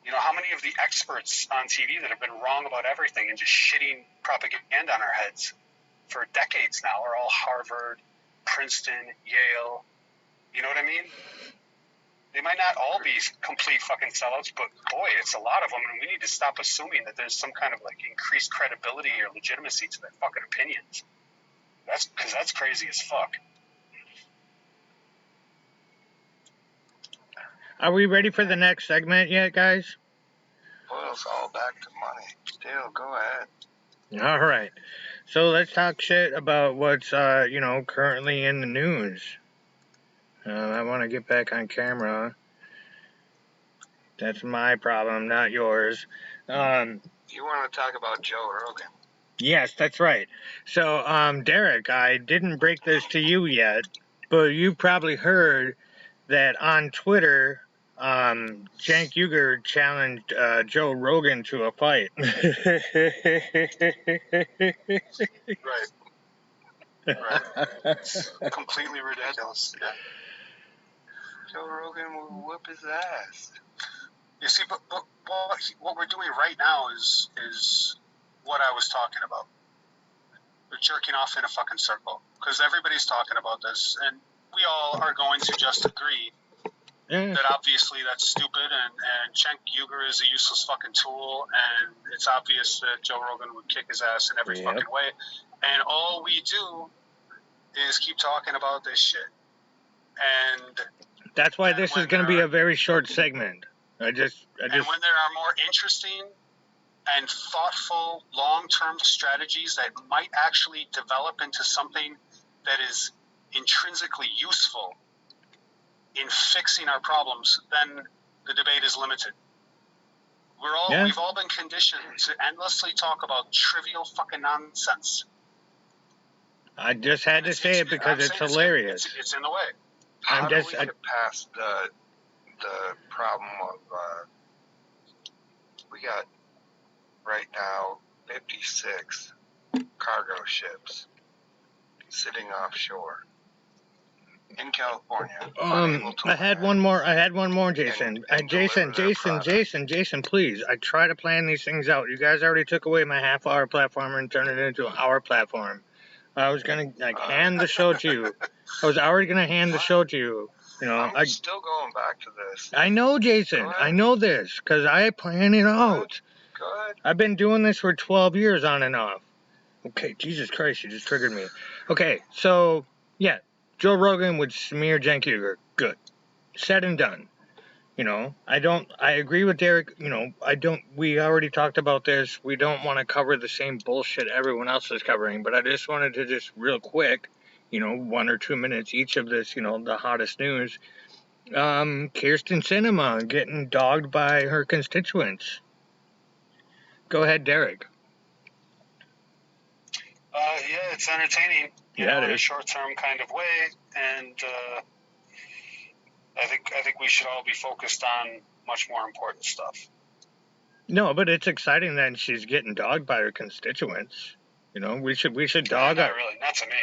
How many of the experts on TV that have been wrong about everything and just shitting propaganda on our heads for decades now are all Harvard, Princeton, Yale. You know what I mean? They might not all be complete fucking sellouts, but boy, it's a lot of them, and we need to stop assuming that there's some kind of like increased credibility or legitimacy to their fucking opinions. That's crazy as fuck. Are we ready for the next segment yet, guys? Well, it's all back to money. Still, go ahead. All right. So let's talk shit about what's, currently in the news. I want to get back on camera. That's my problem, not yours. You want to talk about Joe Rogan? Yes, that's right. So, Derek, I didn't break this to you yet, but you probably heard that on Twitter, Cenk Uygur challenged Joe Rogan to a fight. Right. It's completely ridiculous. Yeah. Joe Rogan will whip his ass. You see, but what we're doing right now is what I was talking about. We're jerking off in a fucking circle because everybody's talking about this, and we all are going to just agree that obviously that's stupid, and Cenk Uygur is a useless fucking tool, and it's obvious that Joe Rogan would kick his ass in every fucking way, and all we do is keep talking about this shit. And that's why this is going to be a very short segment. And when there are more interesting and thoughtful long-term strategies that might actually develop into something that is intrinsically useful in fixing our problems, then the debate is limited. We've all been conditioned to endlessly talk about trivial fucking nonsense. I just had to say it because it's hilarious. It's in the way. How do we get past the problem of we got right now 56 cargo ships sitting offshore in California. I had one more, Jason. Jason, please. I try to plan these things out. You guys already took away my half-hour platform and turned it into an hour platform. I was gonna hand the show to you. I was already gonna hand the show to you. I'm still going back to this. I know, Jason. I know this because I plan it out. Go ahead. I've been doing this for 12 years on and off. Okay, Jesus Christ, you just triggered me. Okay, so yeah, Joe Rogan would smear Cenk Uygur. Good. Said and done. I agree with Derek. We already talked about this. We don't want to cover the same bullshit everyone else is covering, but I just wanted to just real quick, 1 or 2 minutes each of this, the hottest news. Kyrsten Sinema getting dogged by her constituents. Go ahead, Derek. Yeah, it's entertaining. It is. In a short-term kind of way, and I think we should all be focused on much more important stuff. No, but it's exciting that she's getting dogged by her constituents. We should dog her. Not really, not to me.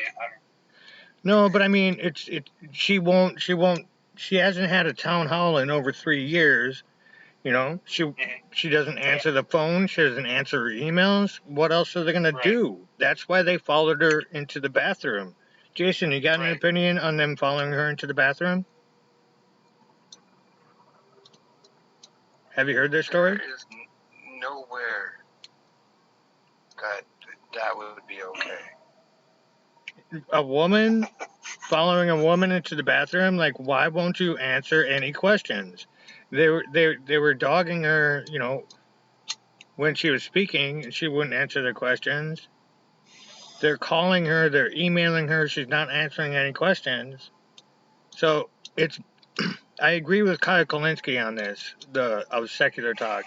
No, but I mean, she hasn't had a town hall in over 3 years. She doesn't answer the phone. She doesn't answer her emails. What else are they going to do? That's why they followed her into the bathroom. Jason, you got an opinion on them following her into the bathroom? Have you heard this story? There is nowhere that would be okay. A woman following a woman into the bathroom? Like, why won't you answer any questions? They were dogging her, when she was speaking, and she wouldn't answer their questions. They're calling her, they're emailing her, she's not answering any questions. So I agree with Kyle Kulinski on this, of Secular Talk.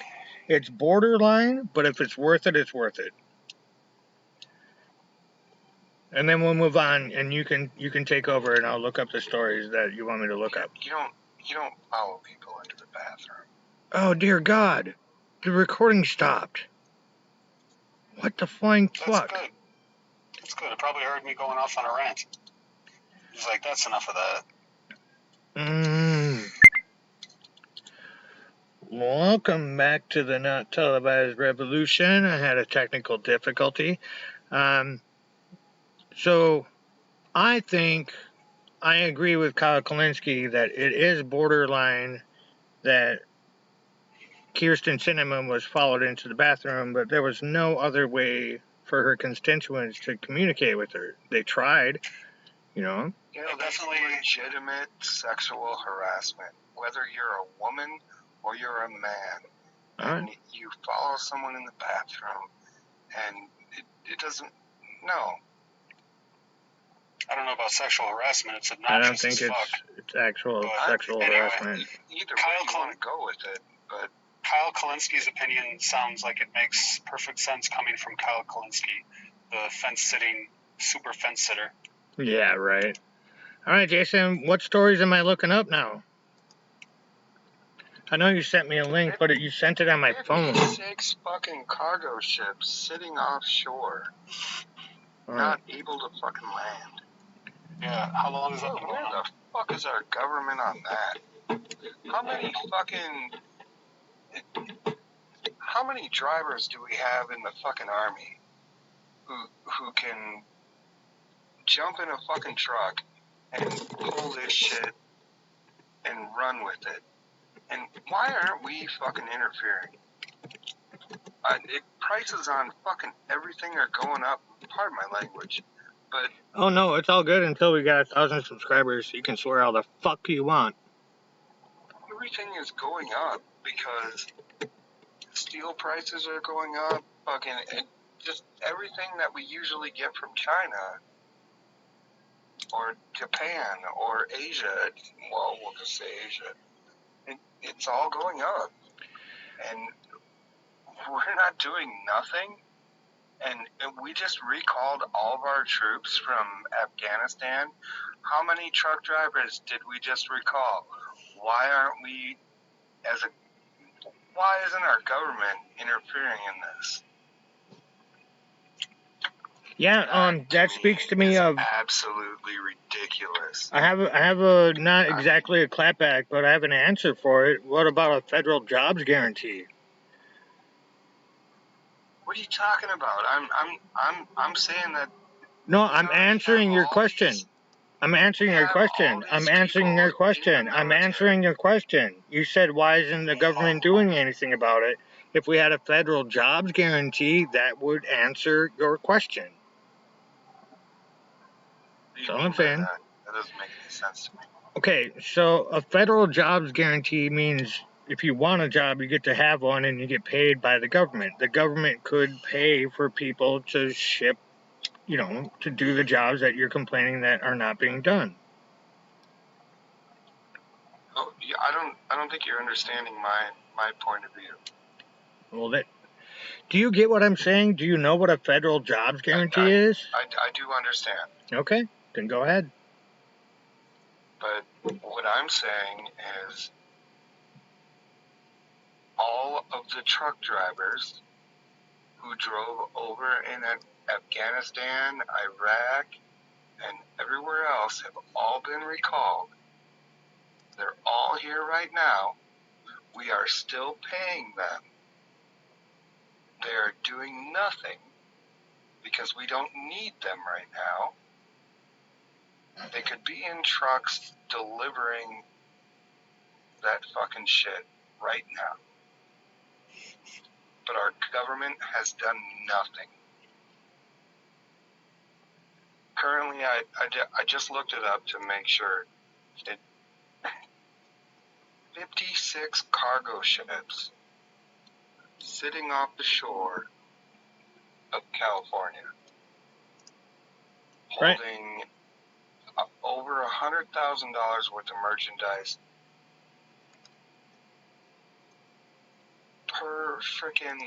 It's borderline, but if it's worth it, it's worth it. And then we'll move on, and you can take over, and I'll look up the stories that you want me to look up. You don't follow people into the bathroom. Oh, dear God. The recording stopped. What the flying fuck? That's good. It probably heard me going off on a rant. He's like, that's enough of that. Welcome back to the Not Televised Revolution. I had a technical difficulty. So, I think I agree with Kyle Kalinske that it is borderline that Kirsten Sinema was followed into the bathroom, but there was no other way for her constituents to communicate with her. They tried, you know. You know, that's legitimate sexual harassment, whether you're a woman or you're a man. And you follow someone in the bathroom, and it doesn't. No. I don't know about sexual harassment. It's obnoxious. I don't think it's actual sexual harassment. Either way you want to go with it, but Kyle Kalinsky's opinion sounds like it makes perfect sense coming from Kyle Kalinske, the fence-sitting super fence sitter. Yeah, right. All right, Jason, what stories am I looking up now? I know you sent me a link, but you sent it on my phone. 6 fucking cargo ships sitting offshore, not able to fucking land. Yeah, how long is that been going on? Where the fuck is our government on that? How many drivers do we have in the fucking army who can jump in a fucking truck and pull this shit and run with it? And why aren't we fucking interfering? Prices on fucking everything are going up. Pardon my language, but oh no, it's all good until we got 1,000 subscribers. You can swear all the fuck you want. Everything is going up because steel prices are going up. Fucking just everything that we usually get from China or Japan or Asia. Well, we'll just say Asia. It's all going up, and we're not doing nothing. And we just recalled all of our troops from Afghanistan. How many truck drivers did we just recall? Why isn't our government interfering in this? Yeah, that speaks to me of absolutely ridiculous. I have a not exactly a clapback, but I have an answer for it. What about a federal jobs guarantee? What are you talking about? I'm saying that. No, I'm answering your question. I'm answering your question. I'm answering your question. I'm answering your question. You said, why isn't the government doing anything about it? If we had a federal jobs guarantee, that would answer your question. That's all I'm saying. That doesn't make any sense to me. Okay, so a federal jobs guarantee means if you want a job, you get to have one and you get paid by the government. The government could pay for people to ship, to do the jobs that you're complaining that are not being done. Oh, yeah, I don't think you're understanding my point of view. Well, do you get what I'm saying? Do you know what a federal jobs guarantee is? I do understand. Okay, then go ahead. But what I'm saying is all of the truck drivers who drove over in Afghanistan, Iraq, and everywhere else have all been recalled. They're all here right now. We are still paying them. They are doing nothing because we don't need them right now. They could be in trucks delivering that fucking shit right now. But our government has done nothing. Currently, I just looked it up to make sure. 56 cargo ships sitting off the shore of California, holding over $100,000 worth of merchandise per frickin',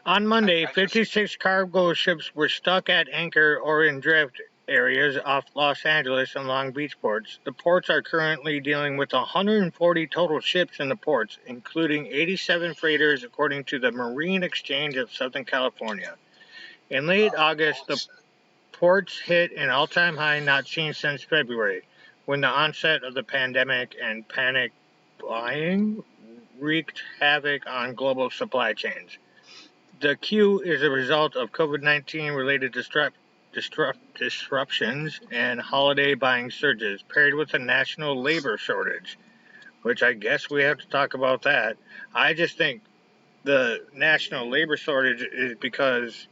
On Monday, 56 cargo ships were stuck at anchor or in drift areas off Los Angeles and Long Beach ports. The ports are currently dealing with 140 total ships in the ports, including 87 freighters, according to the Marine Exchange of Southern California. In late August, the ports hit an all-time high not seen since February, when the onset of the pandemic and panic buying wreaked havoc on global supply chains. The queue is a result of COVID-19 related disruptions and holiday buying surges, paired with a national labor shortage, which I guess we have to talk about that. I just think the national labor shortage is because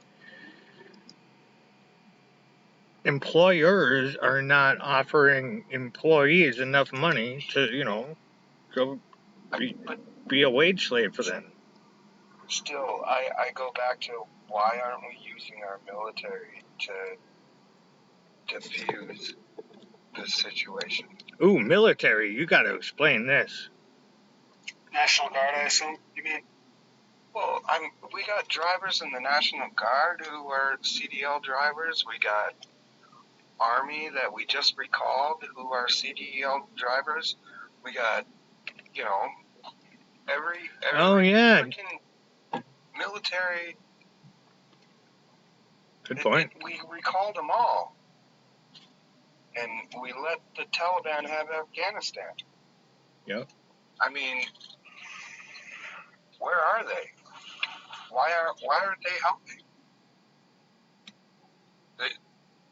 employers are not offering employees enough money to, go be a wage slave for them. Still, I go back to why aren't we using our military to diffuse this situation? Ooh, military, you got to explain this. National Guard, I assume you mean? Well, we got drivers in the National Guard who are CDL drivers. We got Army that we just recalled who are CDL drivers. We got, every Oh, yeah. freaking military. Good point. We recalled them all. And we let the Taliban have Afghanistan. Yep. I mean, where are they? Why aren't they helping?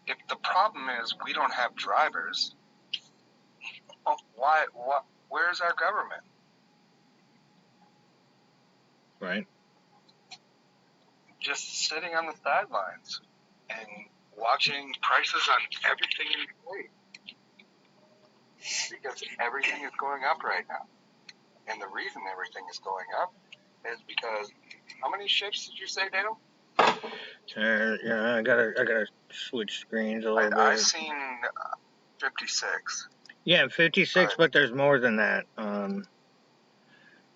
If the problem is we don't have drivers, where's our government? Right. Just sitting on the sidelines and watching prices on everything inflate. Because everything is going up right now. And the reason everything is going up is because, how many ships did you say, Dale? Yeah, I gotta switch screens a little bit. I've seen 56. Yeah, 56, but there's more than that.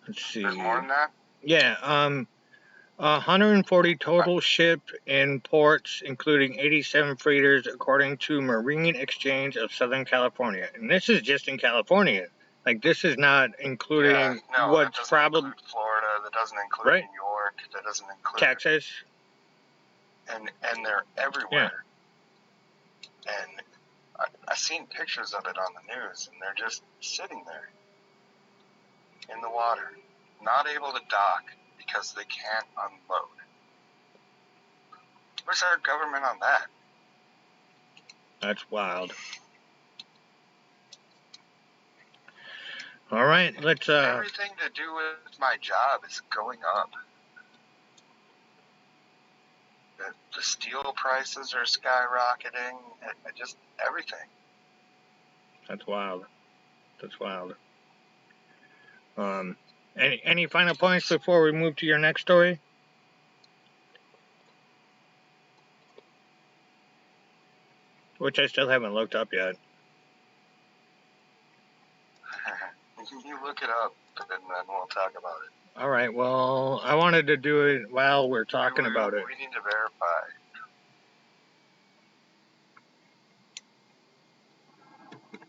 Let's see. There's more than that? Yeah, 140 total ship in ports, including 87 freighters, according to Marine Exchange of Southern California. And this is just in California. Like, this is not including what's probably Florida. That doesn't include New York. That doesn't include Texas. And they're everywhere. Yeah. And I've seen pictures of it on the news, and they're just sitting there in the water, not able to dock because they can't unload. Where's our government on that? That's wild. All right, let's everything to do with my job is going up. The steel prices are skyrocketing. Just everything. That's wild. Any final points before we move to your next story? Which I still haven't looked up yet. You look it up, and then we'll talk about it. All right, well, I wanted to do it while we're talking about it. We need to verify.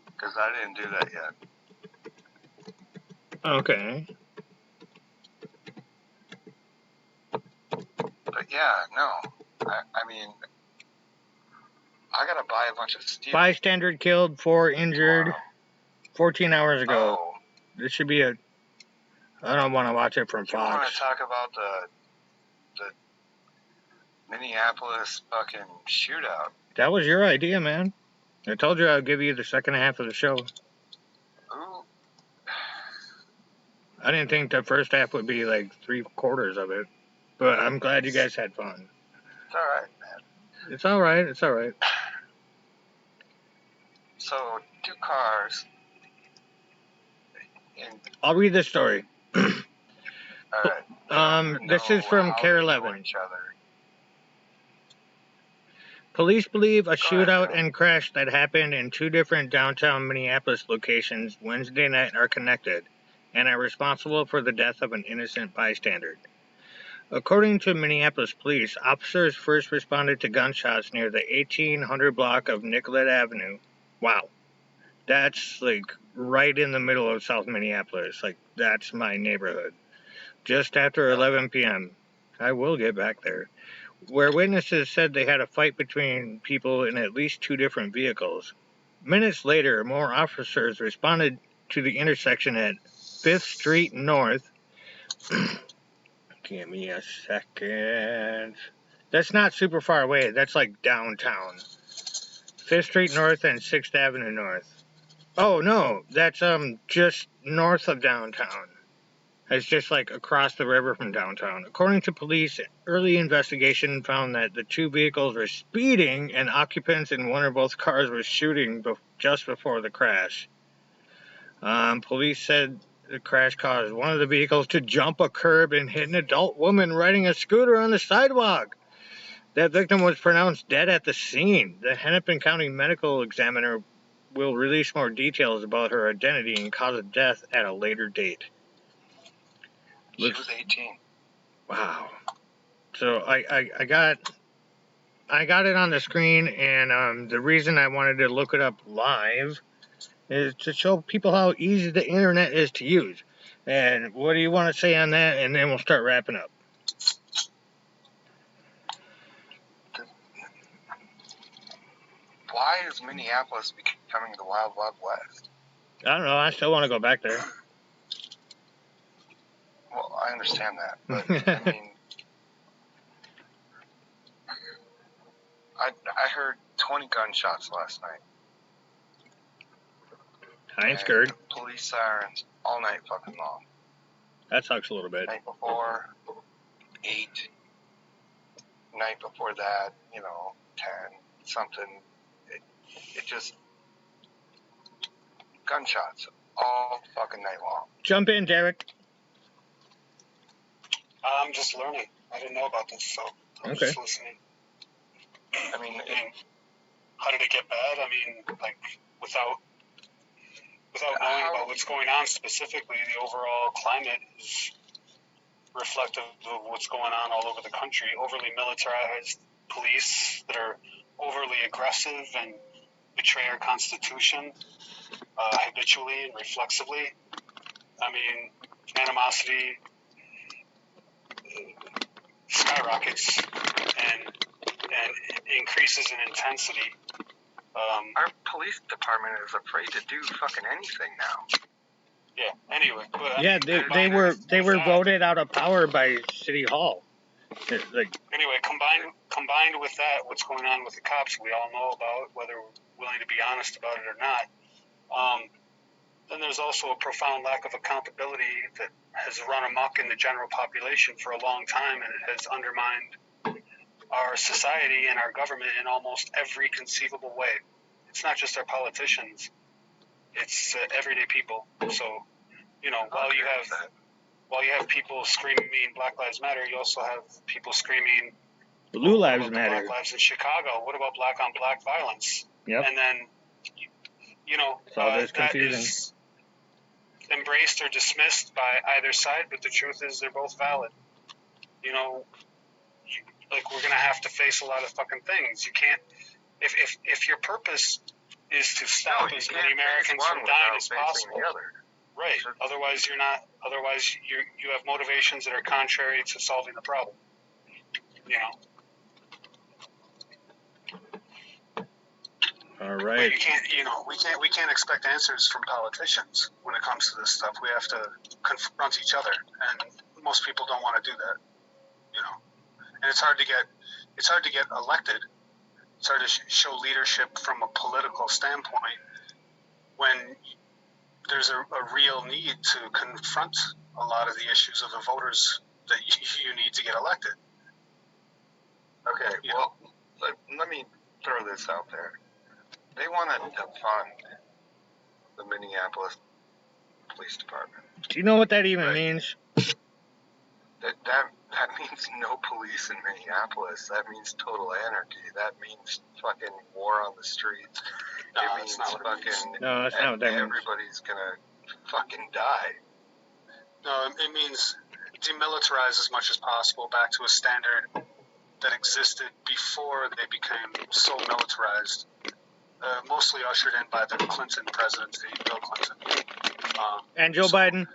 Because I didn't do that yet. Okay. But yeah, no. I mean, I gotta buy a bunch of steel. Bystander killed, 4 injured, 14 hours ago. Oh. This should be I don't want to watch it from Fox. You want to talk about the Minneapolis fucking shootout? That was your idea, man. I told you I'd give you the second half of the show. Ooh. I didn't think the first half would be like 3/4 of it, but I'm glad you guys had fun. It's all right, man. It's all right. It's all right. So, 2 cars. I'll read this story. All right. This is from KARE 11. Police believe a shootout and crash that happened in 2 different downtown Minneapolis locations Wednesday night are connected and are responsible for the death of an innocent bystander. According to Minneapolis police, officers first responded to gunshots near the 1800 block of Nicollet Avenue. Wow. That's like right in the middle of South Minneapolis. Like, that's my neighborhood. Just after 11 p.m. I will get back there. Where witnesses said they had a fight between people in at least 2 different vehicles. Minutes later, more officers responded to the intersection at 5th Street North Give me a second. That's not super far away. That's like downtown. 5th Street North and 6th Avenue North. Oh, no. That's just north of downtown. It's just like across the river from downtown. According to police, early investigation found that the two vehicles were speeding and occupants in one or both cars were shooting just before the crash. Police said the crash caused one of the vehicles to jump a curb and hit an adult woman riding a scooter on the sidewalk. That victim was pronounced dead at the scene. The Hennepin County Medical Examiner will release more details about her identity and cause of death at a later date. She was 18. Wow. So I got it on the screen, and the reason I wanted to look it up live is to show people how easy the internet is to use. And what do you want to say on that? And then we'll start wrapping up. Why is Minneapolis becoming the Wild Wild West? I don't know. I still want to go back there. Well, I understand that, but I mean, I heard 20 gunshots last night. I ain't scared. Police sirens all night fucking long. That sucks a little bit. Night before, 8. Night before that, 10, something. It just gunshots all fucking night long. Jump in, Derek. I'm just learning. I didn't know about this, so I'm just listening. I mean, how did it get bad? I mean, like without knowing about what's going on specifically, the overall climate is reflective of what's going on all over the country. Overly militarized police that are overly aggressive and betray our Constitution habitually and reflexively. I mean, animosity skyrockets and increases in intensity. Our police department is afraid to do fucking anything now. Yeah. Anyway. But, yeah, they were voted out of power by City Hall. Anyway, combined with that, what's going on with the cops, we all know about, whether we're willing to be honest about it or not. Then there's also a profound lack of accountability that has run amok in the general population for a long time, and it has undermined our society and our government in almost every conceivable way. It's not just our politicians; it's everyday people. So, while you have people screaming Black Lives Matter, you also have people screaming Blue Lives Matter. Black Lives in Chicago. What about black on black violence? Yep. And then, that is embraced or dismissed by either side, but the truth is they're both valid. We're going to have to face a lot of fucking things. You can't, if your purpose is to stop as many Americans from dying as possible. Right. Otherwise, you have motivations that are contrary to solving the problem. All right. But we can't expect answers from politicians when it comes to this stuff. We have to confront each other, and most people don't want to do that. And it's hard to get elected. It's hard to show leadership from a political standpoint when there's a real need to confront a lot of the issues of the voters that you need to get elected. Okay, well, let me throw this out there. They want to defund the Minneapolis Police Department. Do you know what that even means? That means no police in Minneapolis. That means total anarchy. That means fucking war on the streets. It means fucking... No, that's not what that means. Everybody's gonna fucking die. No, it means demilitarize as much as possible back to a standard that existed before they became so militarized. Mostly ushered in by the Clinton presidency, Bill Clinton. And Joe Biden.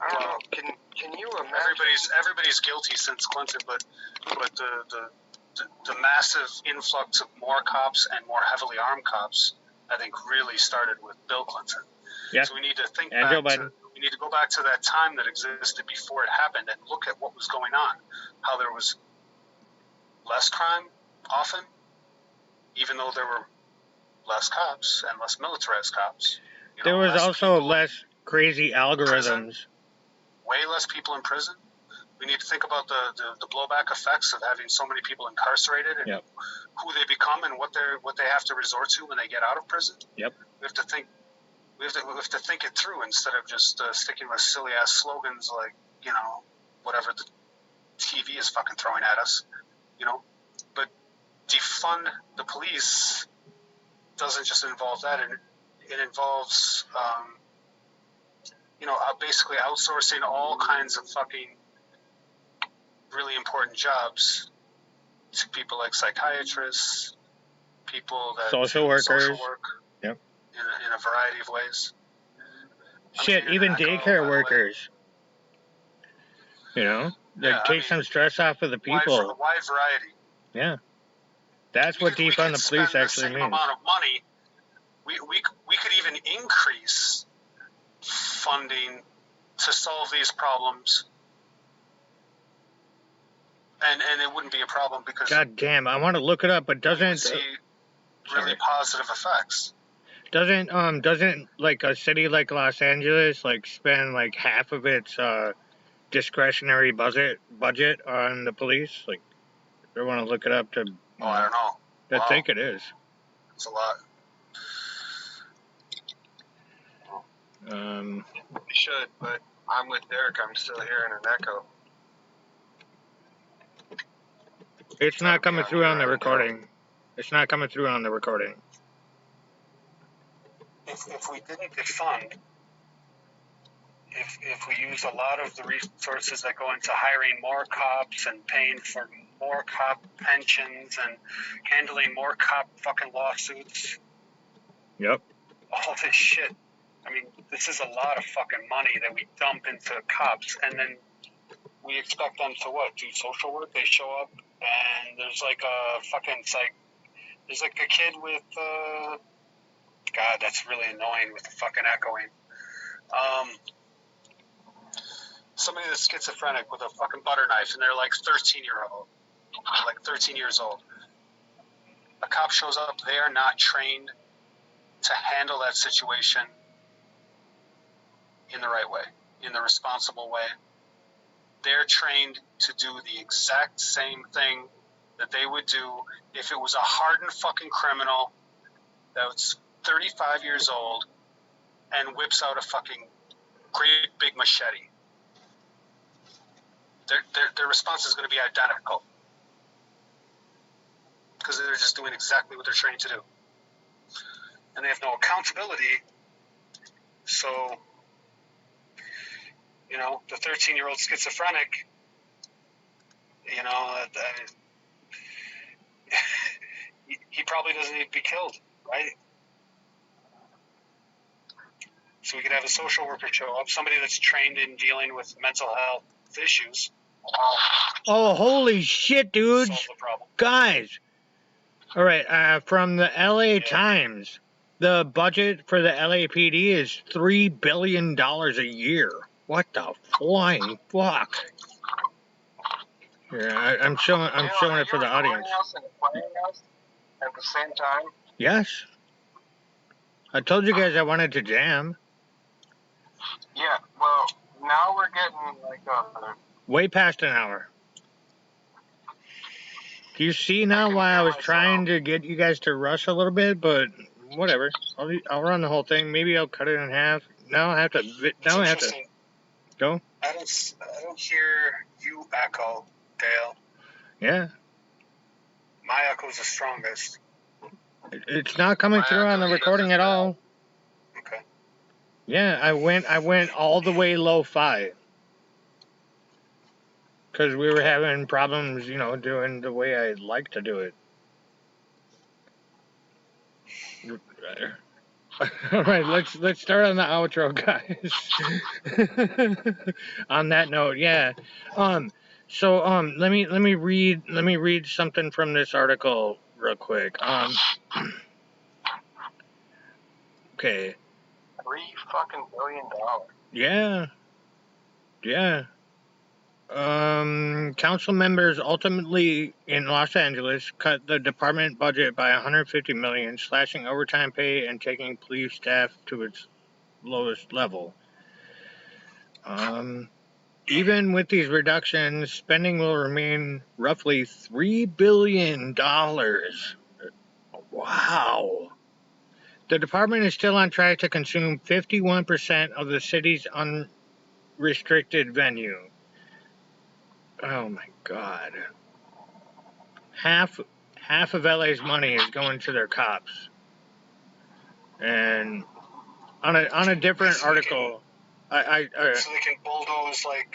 I don't know. Can you imagine? Everybody's guilty since Clinton, but the massive influx of more cops and more heavily armed cops, I think, really started with Bill Clinton. Yeah. So we need to think and back Joe Biden. You need to go back to that time that existed before it happened and look at what was going on. How there was less crime often, even though there were less cops and less militarized cops. There was also less crazy algorithms. Way less people in prison. We need to think about the blowback effects of having so many people incarcerated and who they become and what they have to resort to when they get out of prison. Yep. We have to think. We have to think it through instead of just sticking with silly ass slogans like whatever the TV is fucking throwing at us. But defund the police doesn't just involve that. It involves basically outsourcing all kinds of fucking really important jobs to people like psychiatrists, people that social workers, social work, in a variety of ways. Shit, even daycare workers. Take some stress off of the people. Wide variety. Yeah, that's what defund the police actually means. Amount of money, we could even increase funding to solve these problems. And it wouldn't be a problem because God damn, I want to look it up, but doesn't see really positive effects. Doesn't like a city like Los Angeles spend half of its discretionary budget on the police? They want to look it up to. I don't know. I think it is. It's a lot. We should, but I'm with Derek. I'm still hearing an echo. It's not coming through on the recording. It's not coming through on the recording. If we didn't defund, if we use a lot of the resources that go into hiring more cops and paying for more cop pensions and handling more cop fucking lawsuits. Yep. All this shit. I mean, this is a lot of fucking money that we dump into cops, and then we expect them to what? Do social work? They show up, and there's a fucking there's a kid with God, that's really annoying with the fucking echoing. Somebody that's schizophrenic with a fucking butter knife, and they're 13 years old. A cop shows up, they are not trained to handle that situation in the right way, in the responsible way. They're trained to do the exact same thing that they would do if it was a hardened fucking criminal that's 35 years old and whips out a fucking great big machete. Their response is going to be identical because they're just doing exactly what they're trained to do. And they have no accountability. So, the 13-year-old schizophrenic, he probably doesn't need to be killed, right? So we could have a social worker show up, somebody that's trained in dealing with mental health issues. Oh, holy shit, dudes. Solve the problem. Guys. All right, from the LA Times, the budget for the LAPD is $3 billion a year. What the flying fuck? Here, I'm showing it for the audience. At the same time? Yes. I told you guys I wanted to jam. Yeah, well, now we're getting way past an hour. Do you see now why I was trying to get you guys to rush a little bit? But whatever. I'll run the whole thing. Maybe I'll cut it in half. Now I have to. Now I have to. Go. I don't hear you echo, Dale. Yeah. My echo's the strongest. It's not coming through on the recording at all. Okay. Yeah, I went all the way low-fi. Because we were having problems, doing the way I like to do it. All right, let's start on the outro, guys. On that note, yeah. So let me read something from this article real quick. Okay. $3 fucking billion. Yeah. Yeah. Council members ultimately in Los Angeles cut the department budget by $150 million, slashing overtime pay and taking police staff to its lowest level. Even with these reductions, spending will remain roughly $3 billion. Wow. The department is still on track to consume 51% of the city's unrestricted venue. Oh my God. Half of LA's money is going to their cops. And on a different article, so they can bulldoze like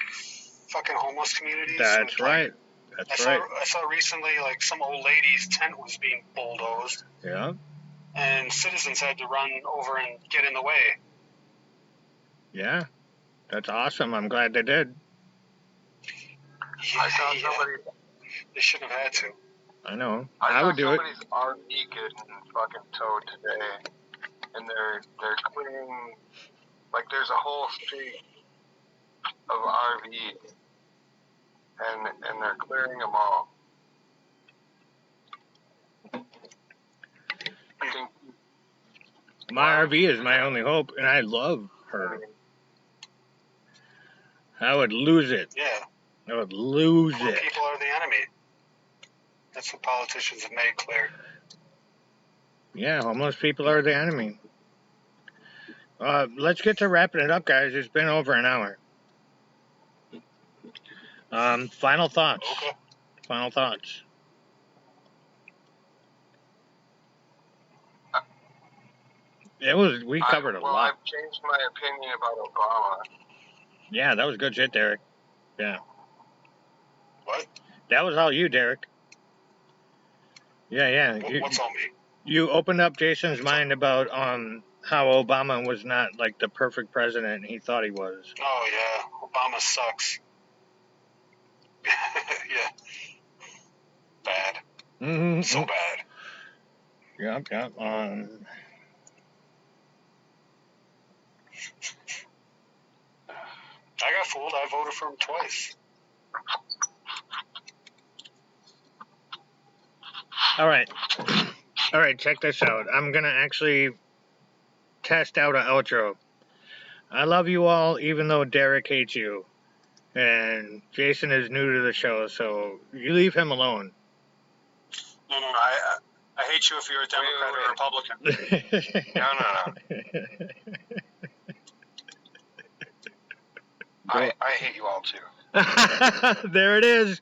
fucking homeless communities. That's right. I saw recently like some old lady's tent was being bulldozed. Yeah. And citizens had to run over and get in the way. Yeah. That's awesome. I'm glad they did. Yeah, I saw somebody. They shouldn't have had to. I know. I would do it. Somebody's RV getting fucking towed today, and they're clearing. Like there's a whole street of RVs, and they're clearing them all. I think my RV is my only hope, and I love her. I would lose it. Yeah. I would lose Poor it. People are the enemy. That's what politicians have made clear. Yeah, homeless people are the enemy. Let's get to wrapping it up, guys. It's been over an hour. Final thoughts. Okay. Final thoughts. We covered a lot. I've changed my opinion about Obama. Yeah, that was good shit, Derek. Yeah. What? That was all you, Derek. Yeah. What's all me? You opened up Jason's mind about how Obama was not like the perfect president he thought he was. Oh yeah, Obama sucks. Yeah. Bad. Mm-hmm. So bad. Yep. I got fooled. I voted for him twice. All right, check this out. I'm going to actually test out an outro. I love you all, even though Derek hates you. And Jason is new to the show, so you leave him alone. No. I hate you if you're a Democrat or Republican. No. I hate you all too. There it is.